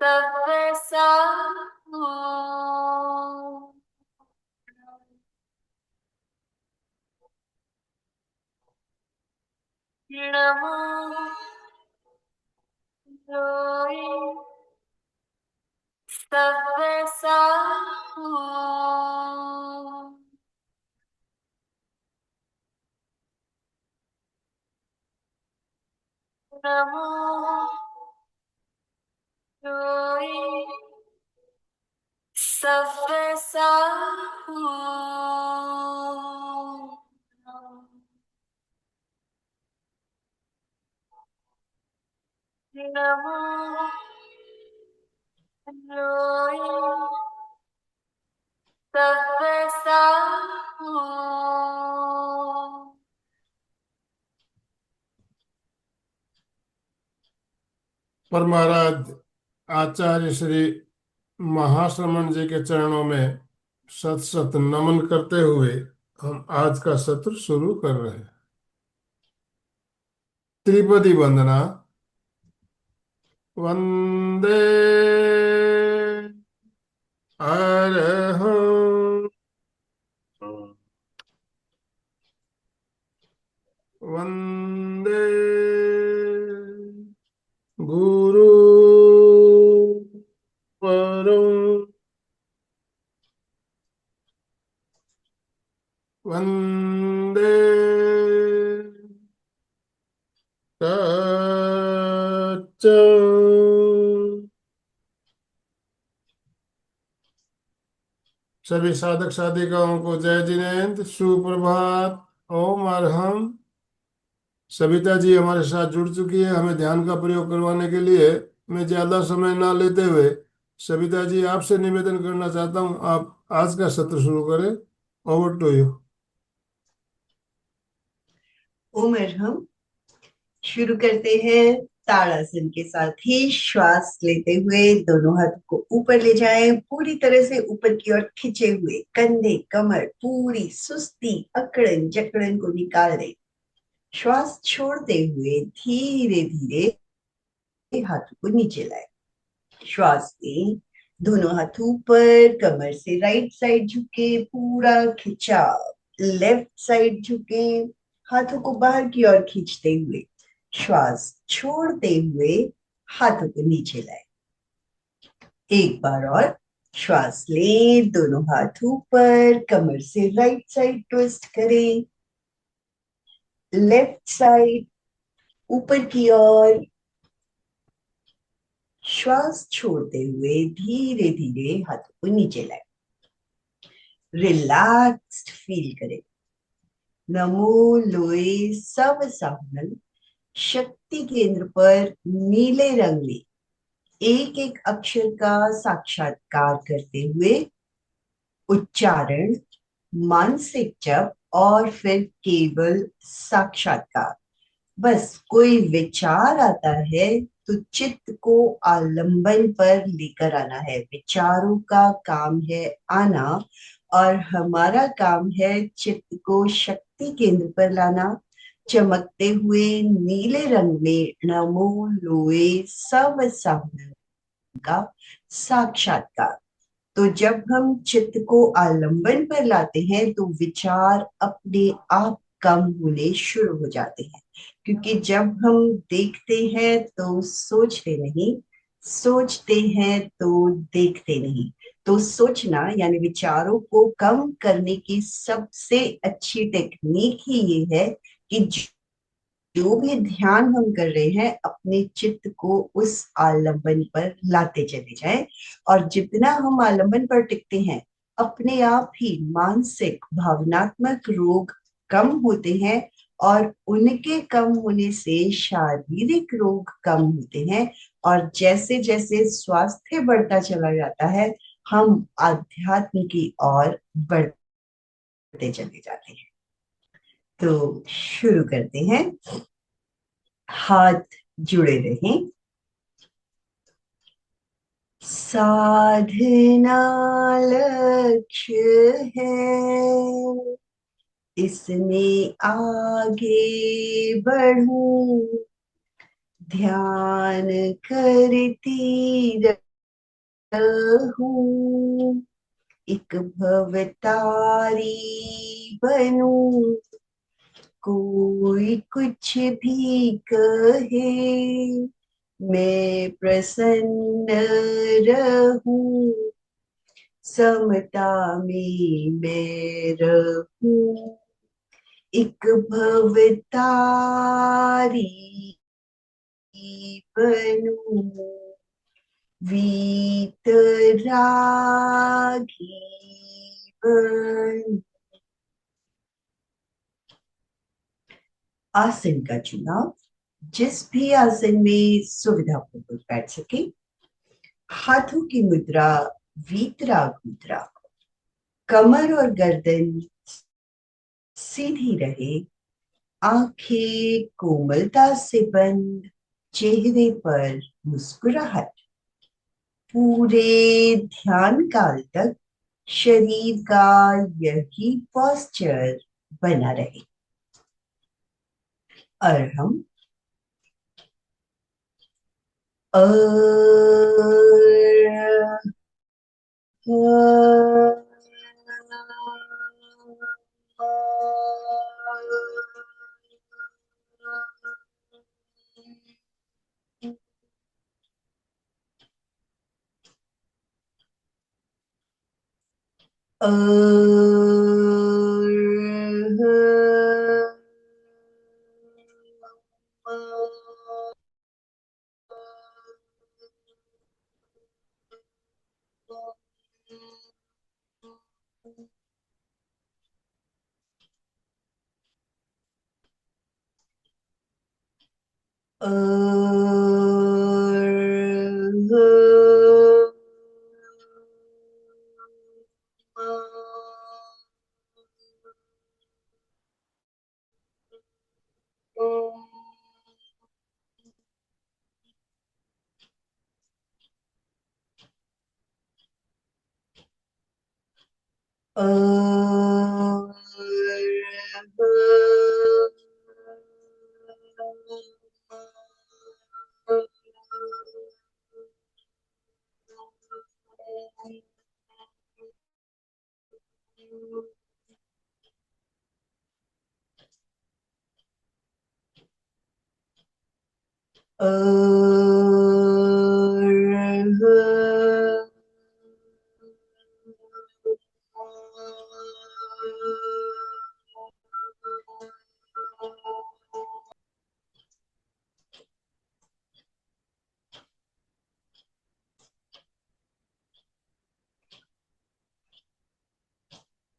वैसा हो। नमो लोई सब वैसा हो। नमो लोई सब वैसा हो। नमो लोई सब वैसा हो। पर महाराज आचार्य श्री महाश्रमण जी के चरणों में शत शत नमन करते हुए हम आज का सत्र शुरू कर रहे हैं। त्रिपदी वंदना। वंदे अरहं। वंदे गुरु परम। वंदे सच्चं। सभी साधक साधिकाओं को जय जिनेन्द्र, सुप्रभात। ओम अरहम। सविता जी हमारे साथ जुड़ चुकी है हमें ध्यान का प्रयोग करवाने के लिए। मैं ज्यादा समय ना लेते हुए सविता जी आपसे निवेदन करना चाहता हूँ, आप आज का सत्र शुरू करें। Over to you. उम्र हम शुरू करते हैं। ताड़ासन के साथ ही श्वास लेते हुए दोनों हाथ को ऊपर ले जाएं, पूरी तरह से ऊपर की ओर खिंचे हुए कंधे कमर पूरी सुस्ती अकड़न जकड़न को निकाल दें। श्वास छोड़ते हुए धीरे धीरे हाथों को नीचे लाएं। श्वास लें, दोनों हाथ ऊपर, कमर से राइट साइड झुके, पूरा खिंचाव। लेफ्ट साइड झुके, हाथों को बाहर की ओर खींचते हुए श्वास छोड़ते हुए हाथों को नीचे लाए। एक बार और श्वास लें, दोनों हाथ ऊपर, कमर से राइट साइड ट्विस्ट करें, लेफ्ट साइड ऊपर की ओर। श्वास छोड़ते हुए धीरे धीरे हाथों को नीचे लाए। रिलैक्स्ड फील करें। नमो लोए सब साहुनल शक्ति केंद्र पर नीले रंग में एक एक अक्षर का साक्षात्कार करते हुए उच्चारण, मानसिक जप और फिर केवल साक्षात्कार। बस कोई विचार आता है तो चित्त को आलंबन पर लेकर आना है। विचारों का काम है आना और हमारा काम है चित्त को शक्ति केंद्र पर लाना। चमकते हुए नीले रंग में नमो लोए सब साहुन का साक्षात्कार। तो जब हम चित्त को आलंबन पर लाते हैं तो विचार अपने आप कम होने शुरू हो जाते हैं, क्योंकि जब हम देखते हैं तो सोचते नहीं, सोचते हैं तो देखते नहीं। तो सोचना यानी विचारों को कम करने की सबसे अच्छी टेक्निक ही ये है कि जो भी ध्यान हम कर रहे हैं अपने चित्त को उस आलंबन पर लाते चले जाएं। और जितना हम आलंबन पर टिकते हैं अपने आप ही मानसिक भावनात्मक रोग कम होते हैं और उनके कम होने से शारीरिक रोग कम होते हैं। और जैसे जैसे स्वास्थ्य बढ़ता चला जाता है हम आध्यात्म की ओर बढ़ते चले जाते हैं। तो शुरू करते हैं। हाथ जुड़े रहें। साधना लक्ष्य है, इसमें आगे बढ़ूं, ध्यान करती रहूं, एक भवतारी बनूं, कोई कुछ भी कहे मैं प्रसन्न रहूं, समता में मैं रहूं, एक भवतारी बनूं, वीतरागी बनूं। आसन का चुनाव, जिस भी आसन में सुविधा पूर्वक बैठ सके। हाथों की मुद्रा वीतराग मुद्रा, कमर और गर्दन सीधी रहे, आंखें कोमलता से बंद, चेहरे पर मुस्कुराहट। पूरे ध्यान काल तक शरीर का यही पोस्चर बना रहे। और हम अ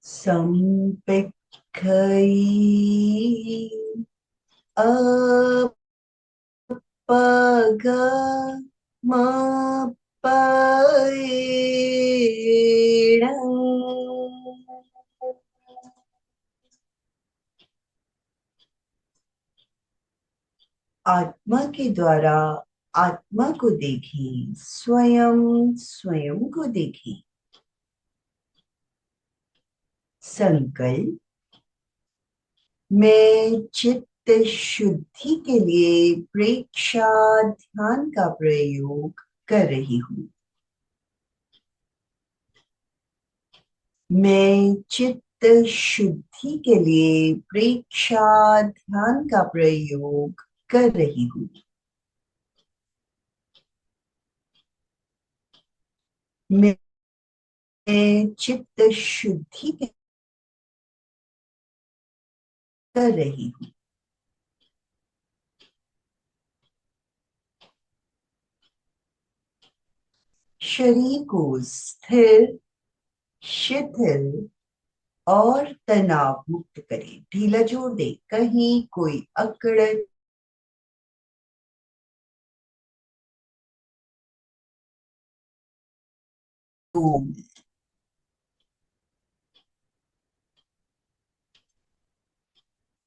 संपिक्खई अपग आत्मा के द्वारा आत्मा को देखें, स्वयं स्वयं को देखें। संकल्प, मैं चित्त शुद्धि के लिए प्रेक्षा ध्यान का प्रयोग कर रही हूँ। मैं चित्त शुद्धि के लिए प्रेक्षा ध्यान का प्रयोग कर रही हूँ। मैं चित्त शुद्धि कर रही हूँ। शरीर को स्थिर, शिथिल और तनाव मुक्त करें। ढीला छोड़ दे, कहीं कोई अकड़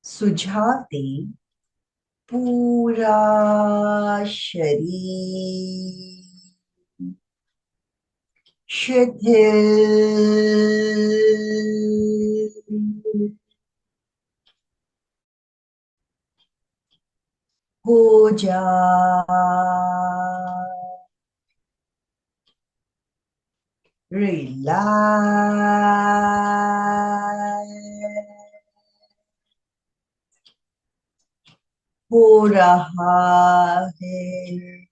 सुझाव दें। पूरा शरीर शिथिल हो जाए। रिलैक्स हो रहा है।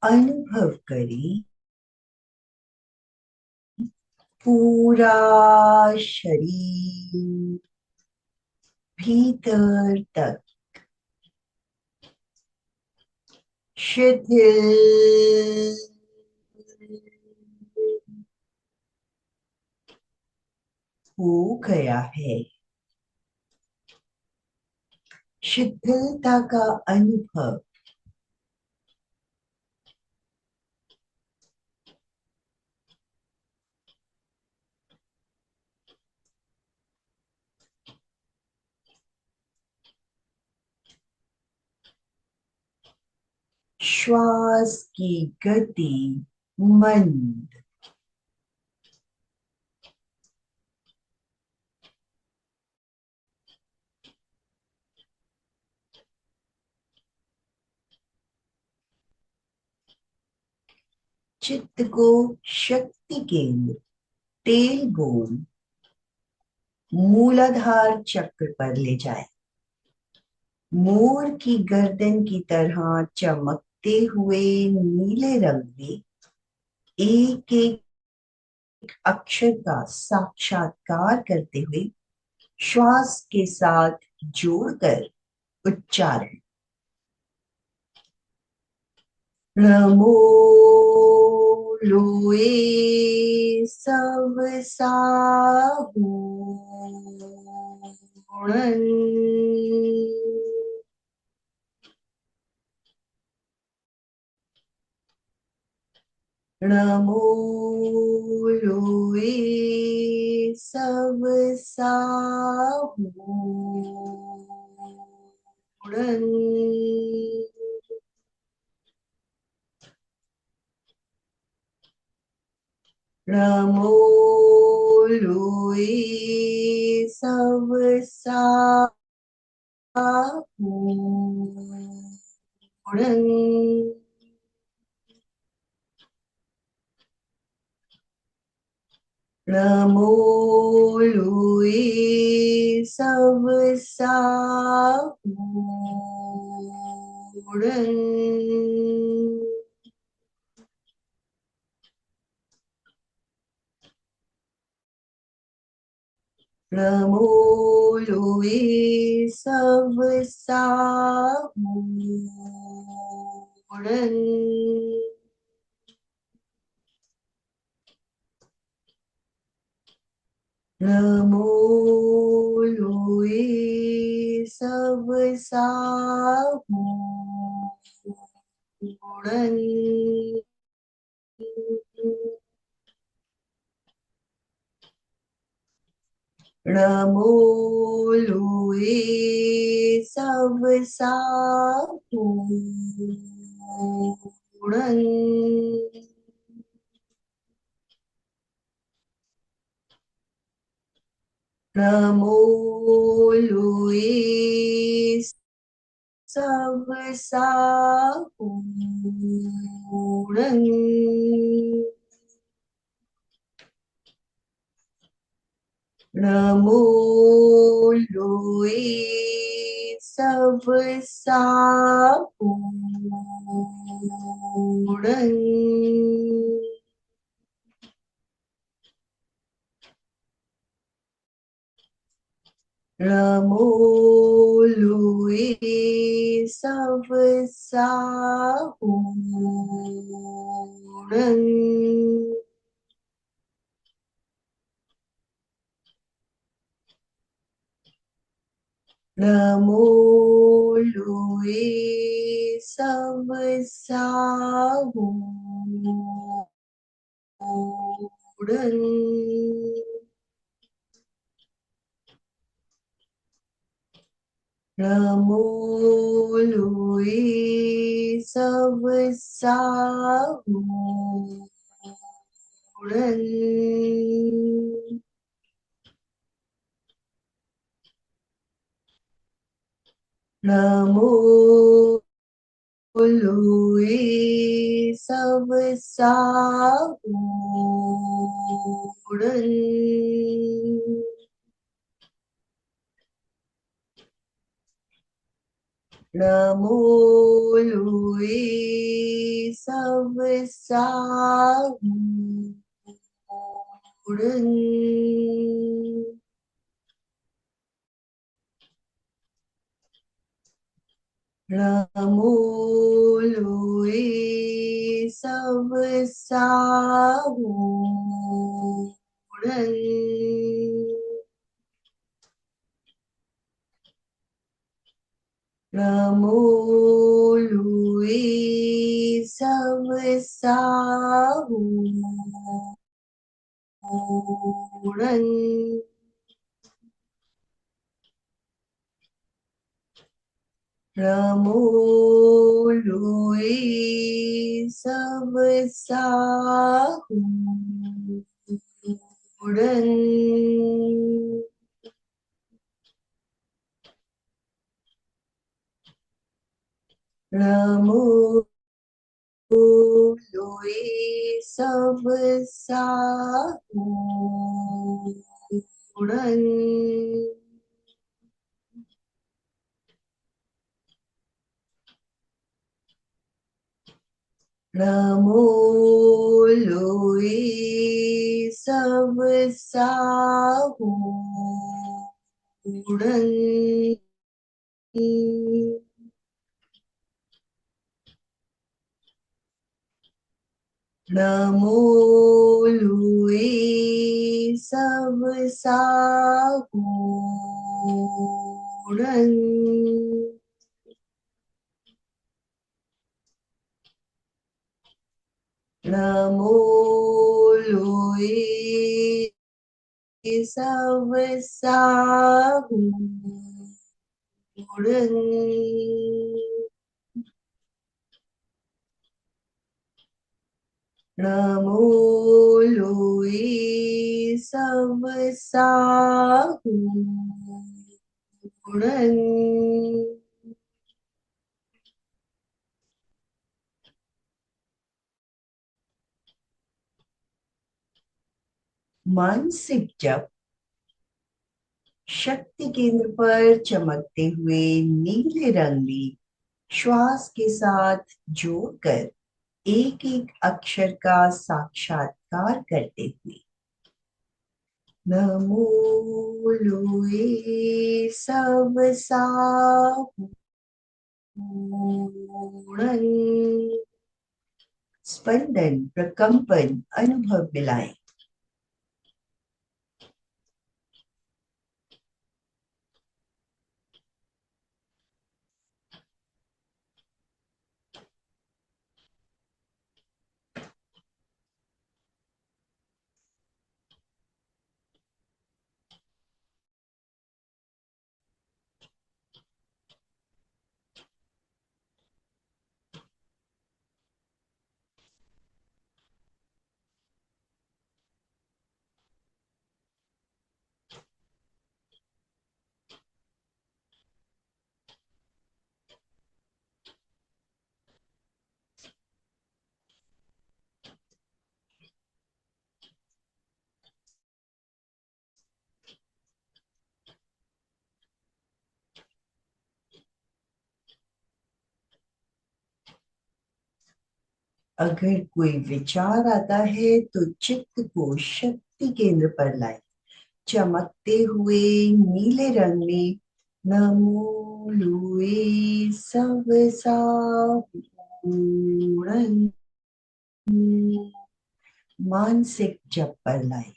अनुभव करें पूरा शरीर भीतर तक शिथिल हो गया है। शिथिलता का अनुभव श्वास की गति मंद, चित्त को शक्ति केंद्र टेल बोन मूलाधार चक्र पर ले जाए। मोर की गर्दन की तरह चमकते हुए नीले रंग में एक एक अक्षर का साक्षात्कार करते हुए श्वास के साथ जोड़कर उच्चारण। नमो लोए सब साहूणन। नमो लोए सब साहूणन। नमो लोए सब साहूणन। नमो लोए सब साहूणन। नमो लोए सब साहूणन। नमो लोए सब साहूणन। नमो लोए सब साहूणन। नमो लोए सब साहूणन। नमो लोए सब साहूणन। नमो लोए सब साहूणन। नमो लोए सब साहूणन। नमो लोए सब साहूणन। नमो लोए सब साहुरन। नमो लुए सब साहुरन। नमो लुए सब साहुरन। नमो लुए सब साहुरन। नमो लुए सब साहुरन। नमो लुए सब साहुरन। नमो लुए सब साहुरन। नमो लुए सब साहुरन। नमो लुए सब साहुरन। नमो लुए सब साहुरन। मानसिक जप। शक्ति केंद्र पर चमकते हुए नीले रंगली श्वास के साथ जोड़कर एक एक अक्षर का साक्षात्कार करते हुए नमो लुए सब साहुरन। स्पंदन प्रकंपन अनुभव मिलाएं। अगर कोई विचार आता है तो चित्त को शक्ति केंद्र पर लाए। चमकते हुए नीले रंग में नमो लुए सब साहुरन मानसिक जप पर लाए।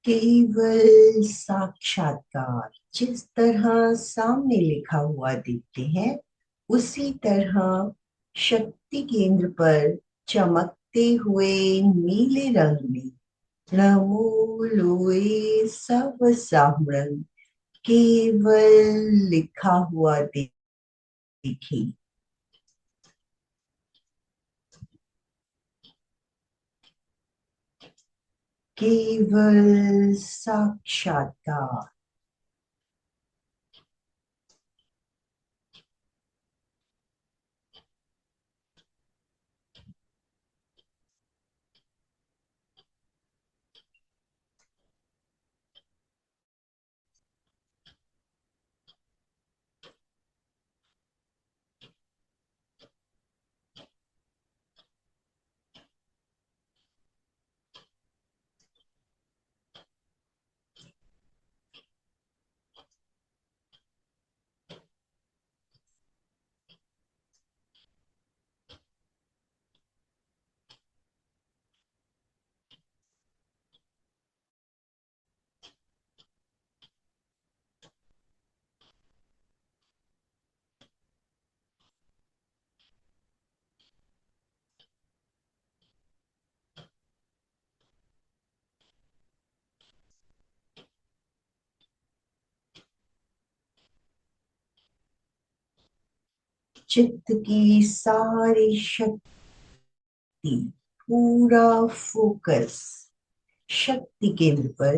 केवल साक्षात्कार, जिस तरह सामने लिखा हुआ देखते हैं उसी तरह शक्ति केंद्र पर चमकते हुए नीले रंग में नमो लोए सब साहुरंग केवल लिखा हुआ देखे। केवल साक्षात्कार। चित्त की सारी शक्ति, पूरा फोकस शक्ति केंद्र पर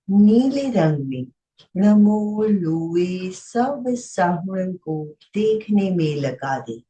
नीले रंग में नमो लोए सब साहुरंग को देखने में लगा दे।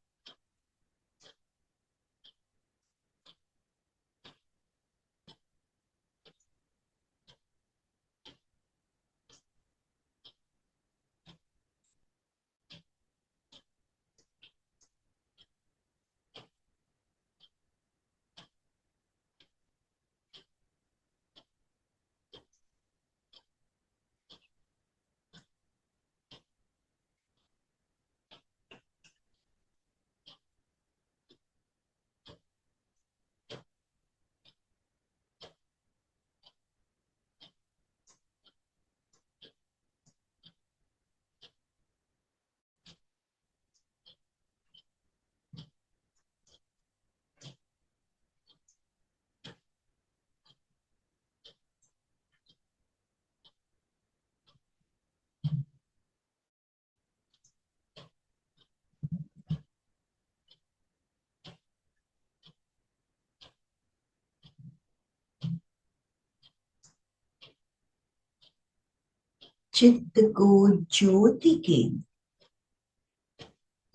चित्त को ज्योति के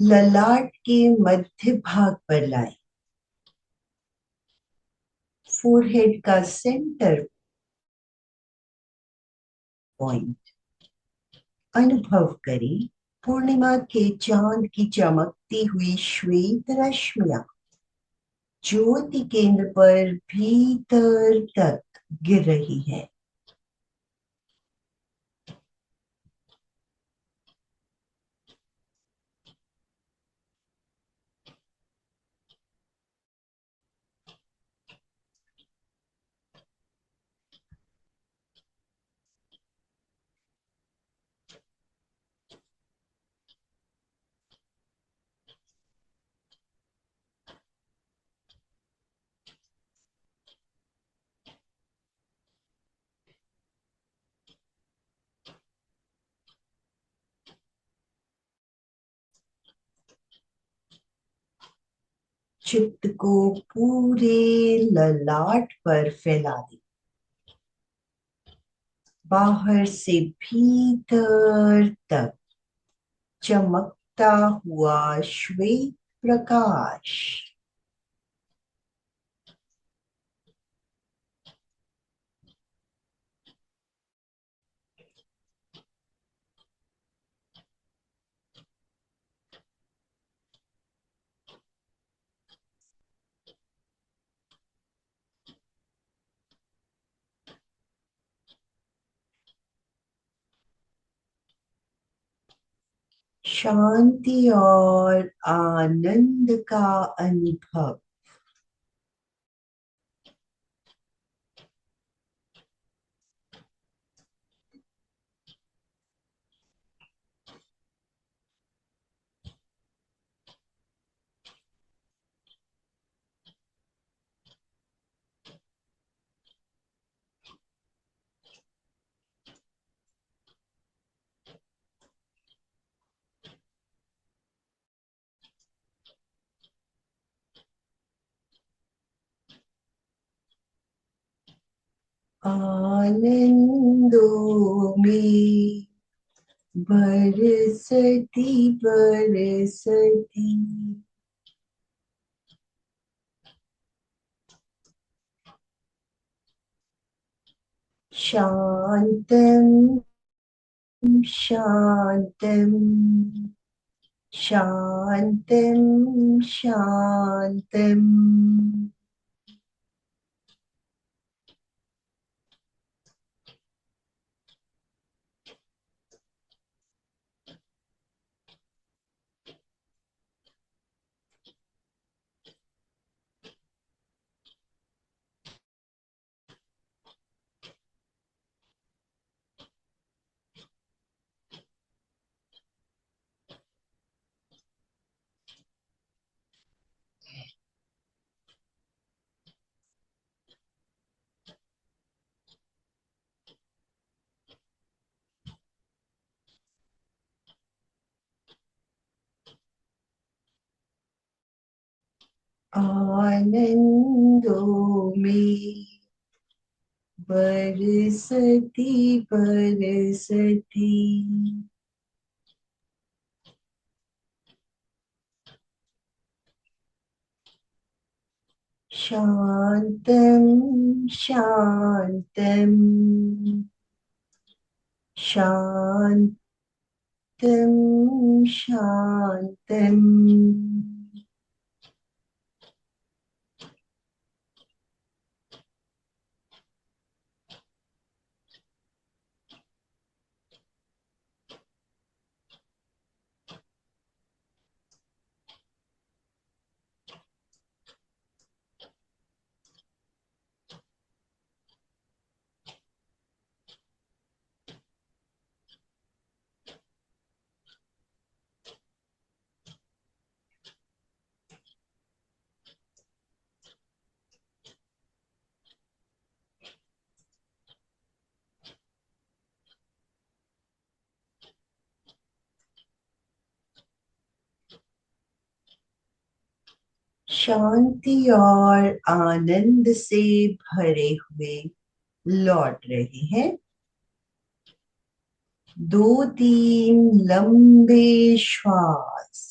ललाट के मध्य भाग पर लाए। फोरहेड का सेंटर पॉइंट अनुभव करें। पूर्णिमा के चांद की चमकती हुई श्वेत रश्मियां ज्योति केंद्र पर भीतर तक गिर रही है। चित्त को पूरे ललाट पर फैला दे। बाहर से भीतर तक चमकता हुआ श्वेत प्रकाश। शांति और आनंद का अनुभव। आनंदों में बरसती बरसती शांतम शांतम शांतम शांतम। आनंदों में बरसती बरसती शांतम शांतम शांतम शांतम। शांति और आनंद से भरे हुए लौट रहे हैं। 2-3 लंबे श्वास।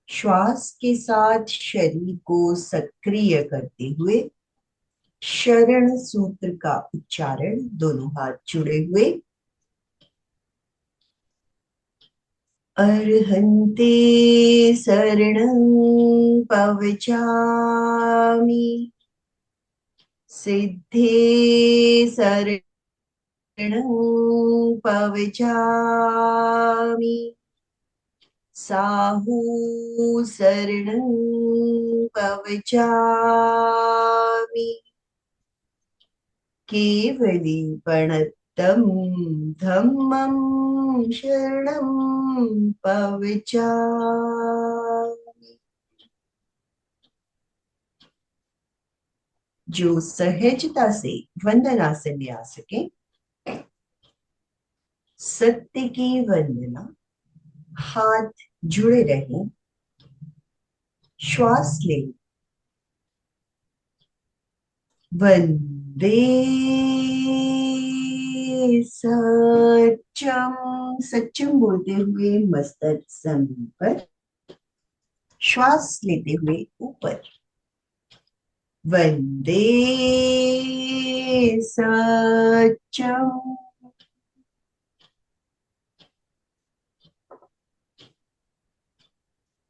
श्वास के साथ शरीर को सक्रिय करते हुए शरण सूत्र का उच्चारण, दोनों हाथ जुड़े हुए। अर्हन्ते शरणं पवचामि सिद्धे शरणं पवचामि साहू शरणं पवचामि केवलीपणतं धम्मं शरणं पवचामि। जो सहजता से वंदनासन में आ सके, सत्य की वंदना, हाथ जुड़े रहें, श्वास ले। वंदे सत्यम, सत्यम बोलते हुए मस्तक जमीन पर, श्वास लेते हुए ऊपर। वंदे सत्यम।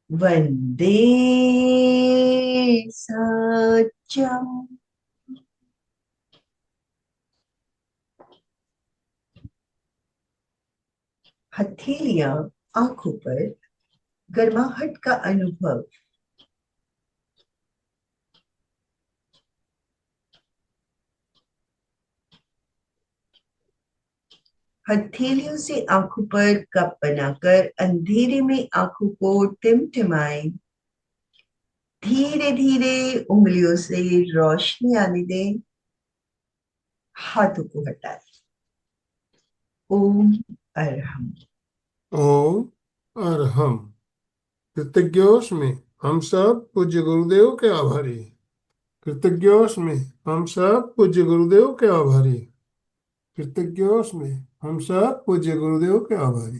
वंदे सत्यम। हथेलियां आंखों पर, गर्माहट का अनुभव। हथेलियों से आंखों पर कप बनाकर अंधेरे में आंखों को टिमटिमाएं। धीरे धीरे उंगलियों से रोशनी आने दें। हाथों को हटाएं। ओम अरहम। ओम अरहम। कृतज्ञोस्मि। हम सब पूज्य गुरुदेव के आभारी। कृतज्ञोस्मि। हम सब पूज्य गुरुदेव के आभारी। कृतज्ञोस्मि। हम सब पूज्य गुरुदेव के आभारी।